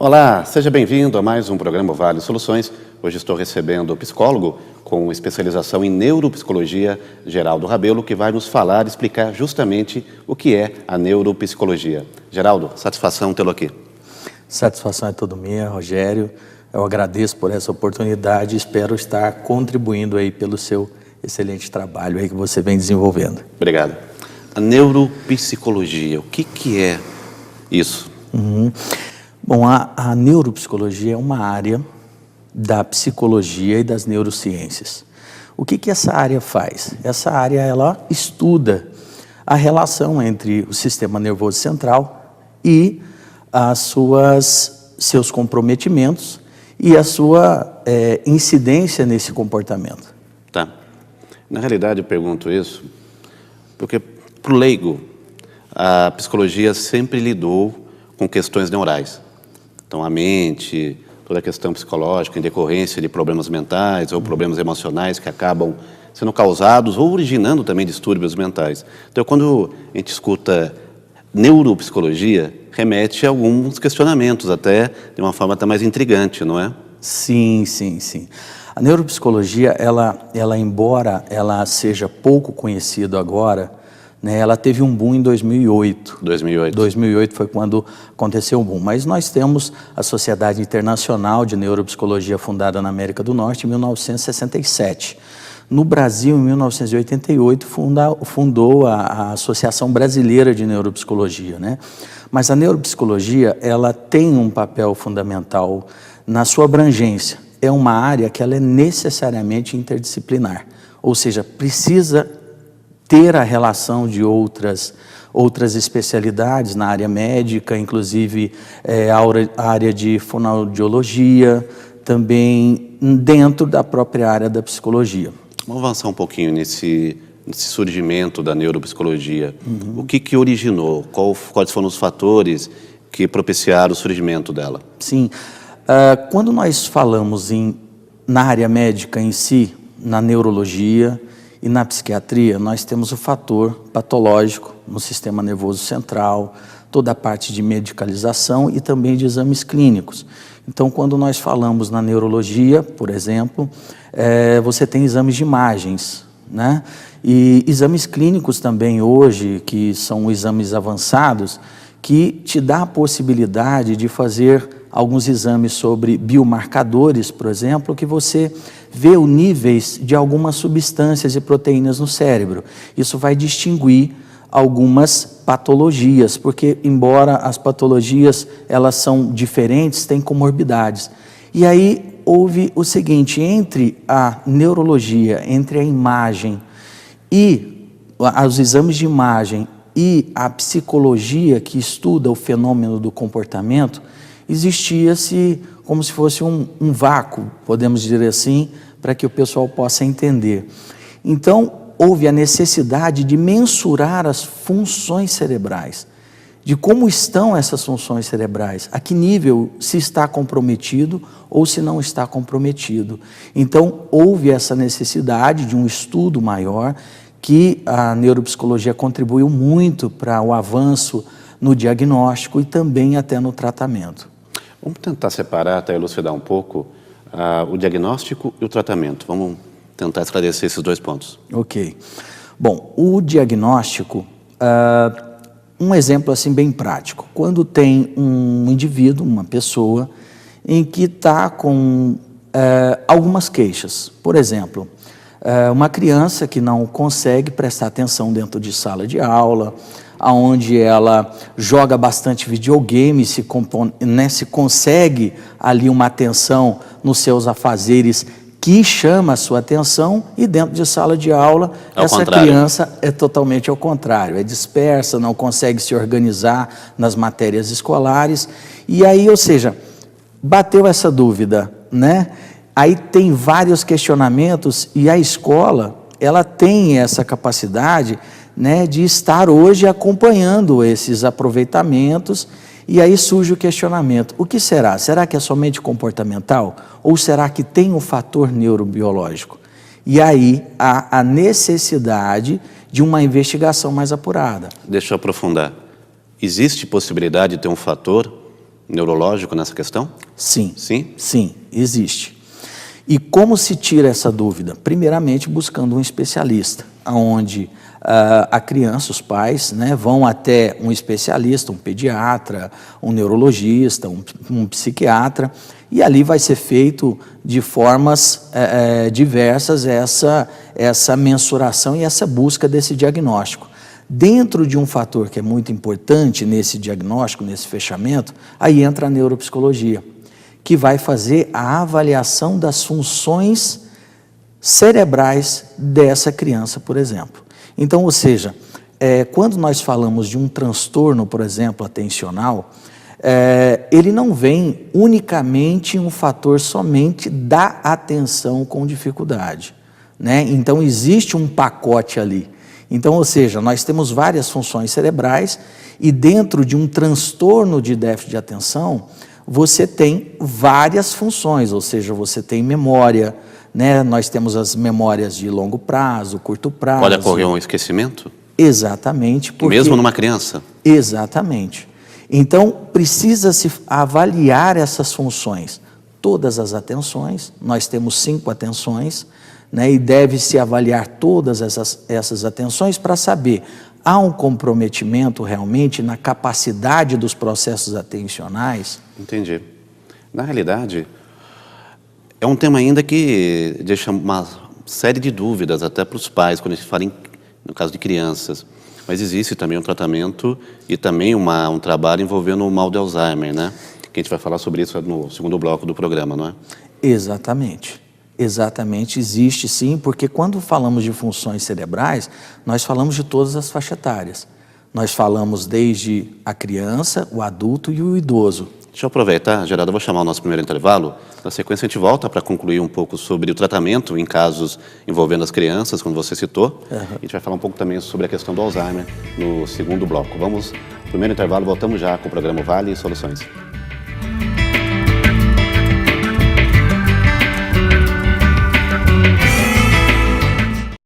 Olá, seja bem-vindo a mais um programa Vale Soluções. Hoje estou recebendo o psicólogo com especialização em neuropsicologia, Geraldo Rabelo, que vai nos falar, explicar justamente o que é a neuropsicologia. Geraldo, satisfação tê-lo aqui. Satisfação é toda minha, Rogério. Eu agradeço por essa oportunidade e espero estar contribuindo aí pelo seu excelente trabalho aí que você vem desenvolvendo. Obrigado. A neuropsicologia, o que é isso? Bom, a neuropsicologia é uma área da psicologia e das neurociências. O que essa área faz? Essa área ela estuda a relação entre o sistema nervoso central e seus comprometimentos e a sua incidência nesse comportamento. Tá. Na realidade, eu pergunto isso porque, para o leigo, a psicologia sempre lidou com questões neurais. Então, a mente, toda a questão psicológica em decorrência de problemas mentais ou problemas emocionais que acabam sendo causados ou originando também distúrbios mentais. Então, quando a gente escuta neuropsicologia, remete a alguns questionamentos, até de uma forma até mais intrigante, não é? Sim. A neuropsicologia, embora ela seja pouco conhecida agora, né, ela teve um boom em 2008. 2008 foi quando aconteceu o boom. Mas nós temos a Sociedade Internacional de Neuropsicologia, fundada na América do Norte em 1967. No Brasil, em 1988, fundou a Associação Brasileira de Neuropsicologia, né? Mas a neuropsicologia, ela tem um papel fundamental na sua abrangência. É uma área que ela é necessariamente interdisciplinar, ou seja, precisa ter a relação de outras especialidades na área médica, inclusive a área de fonoaudiologia, também dentro da própria área da psicologia. Vamos avançar um pouquinho nesse surgimento da neuropsicologia. O que originou? Quais foram os fatores que propiciaram o surgimento dela? Sim. Quando nós falamos na área médica em si, na neurologia e na psiquiatria, nós temos o fator patológico no sistema nervoso central, toda a parte de medicalização e também de exames clínicos. Então, quando nós falamos na neurologia, por exemplo, você tem exames de imagens, né? E exames clínicos também hoje, que são exames avançados, que te dá a possibilidade de fazer alguns exames sobre biomarcadores, por exemplo, que você vê os níveis de algumas substâncias e proteínas no cérebro. Isso vai distinguir algumas patologias, porque embora as patologias elas são diferentes, têm comorbidades. E aí houve o seguinte, entre a neurologia, entre a imagem e os exames de imagem e a psicologia que estuda o fenômeno do comportamento, existia-se como se fosse um vácuo, podemos dizer assim, para que o pessoal possa entender. Então, houve a necessidade de mensurar as funções cerebrais, de como estão essas funções cerebrais, a que nível se está comprometido ou se não está comprometido. Então, houve essa necessidade de um estudo maior, que a neuropsicologia contribuiu muito para o avanço no diagnóstico e também até no tratamento. Vamos tentar separar, até elucidar um pouco, o diagnóstico e o tratamento. Vamos tentar esclarecer esses dois pontos. Ok. Bom, o diagnóstico, um exemplo assim bem prático. Quando tem um indivíduo, uma pessoa, em que está com algumas queixas. Por exemplo, uma criança que não consegue prestar atenção dentro de sala de aula, onde ela joga bastante videogame, se consegue ali uma atenção nos seus afazeres que chama a sua atenção, e dentro de sala de aula, essa criança é totalmente ao contrário, é dispersa, não consegue se organizar nas matérias escolares, e aí, ou seja, bateu essa dúvida, né? Aí tem vários questionamentos, e a escola, ela tem essa capacidade, né, de estar hoje acompanhando esses aproveitamentos, e aí surge o questionamento, o que será? Será que é somente comportamental? Ou será que tem um fator neurobiológico? E aí há a necessidade de uma investigação mais apurada. Deixa eu aprofundar. Existe possibilidade de ter um fator neurológico nessa questão? Sim. Sim? Sim, existe. E como se tira essa dúvida? Primeiramente, buscando um especialista, onde a criança, os pais, né, vão até um especialista, um pediatra, um neurologista, um psiquiatra, e ali vai ser feito de formas diversas essa mensuração e essa busca desse diagnóstico. Dentro de um fator que é muito importante nesse diagnóstico, nesse fechamento, aí entra a neuropsicologia, que vai fazer a avaliação das funções cerebrais dessa criança, por exemplo. Então, ou seja, quando nós falamos de um transtorno, por exemplo, atencional, ele não vem unicamente um fator somente da atenção com dificuldade, né? Então, existe um pacote ali. Então, ou seja, nós temos várias funções cerebrais e dentro de um transtorno de déficit de atenção, você tem várias funções, ou seja, você tem memória, né? Nós temos as memórias de longo prazo, curto prazo. Pode ocorrer um esquecimento? Exatamente. Mesmo numa criança? Exatamente. Então, precisa-se avaliar essas funções. Todas as atenções, nós temos 5 atenções, né? E deve-se avaliar todas essas atenções para saber, há um comprometimento realmente na capacidade dos processos atencionais? Entendi. Na realidade, é um tema ainda que deixa uma série de dúvidas até para os pais, quando a gente fala no caso de crianças. Mas existe também um tratamento e também um trabalho envolvendo o mal de Alzheimer, né? Que a gente vai falar sobre isso no segundo bloco do programa, não é? Exatamente. Exatamente, existe sim, porque quando falamos de funções cerebrais, nós falamos de todas as faixas etárias. Nós falamos desde a criança, o adulto e o idoso. Deixa eu aproveitar, Geraldo, eu vou chamar o nosso primeiro intervalo. Na sequência, a gente volta para concluir um pouco sobre o tratamento em casos envolvendo as crianças, como você citou. A gente vai falar um pouco também sobre a questão do Alzheimer no segundo bloco. Vamos, primeiro intervalo, voltamos já com o programa Vale e Soluções.